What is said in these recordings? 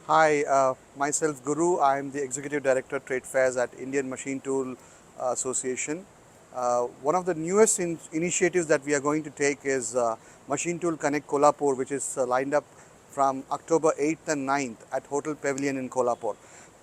Hi, myself Guru. I am the Executive Director Trade Fairs at Indian Machine Tool Association. One of the newest initiatives that we are going to take is Machine Tool Connect Kolhapur, which is lined up from October 8th and 9th at Hotel Pavillion in Kolhapur.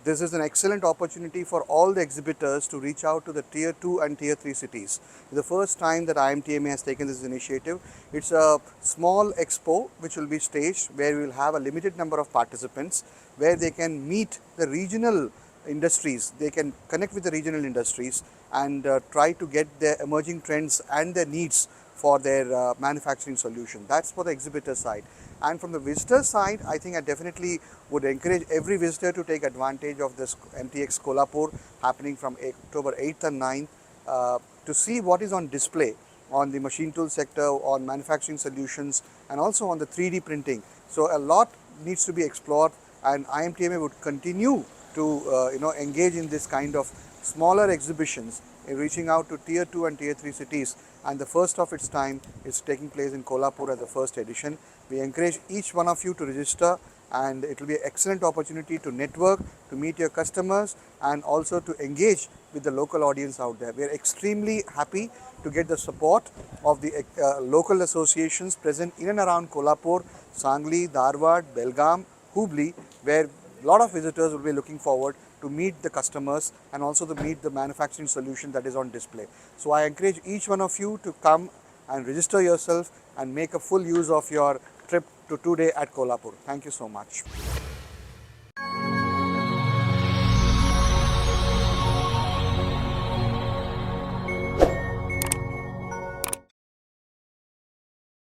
This is an excellent opportunity for all the exhibitors to reach out to the Tier 2 and Tier 3 cities. It's the first time that IMTMA has taken this initiative. It's a small expo which will be staged where we will have a limited number of participants where they can meet the regional industries, they can connect with the regional industries and try to get their emerging trends and their needs for their manufacturing solution. That's for the exhibitor side. And from the visitor side, I think I definitely would encourage every visitor to take advantage of this MTX Kolhapur happening from October 8th and 9th to see what is on display on the machine tool sector, on manufacturing solutions, and also on the 3D printing. So a lot needs to be explored, and IMTMA would continue to engage in this kind of smaller exhibitions, reaching out to Tier 2 and Tier 3 cities, and the first of its time is taking place in Kolhapur as the first edition. We encourage each one of you to register, and it will be an excellent opportunity to network, to meet your customers, and also to engage with the local audience out there. We are extremely happy to get the support of the local associations present in and around Kolhapur, Sangli, Dharward, Belgaum, Hubli, where a lot of visitors will be looking forward to meet the customers and also to meet the manufacturing solution that is on display. So I encourage each one of you to come and register yourself and make a full use of your trip to today at Kolhapur. Thank you so much.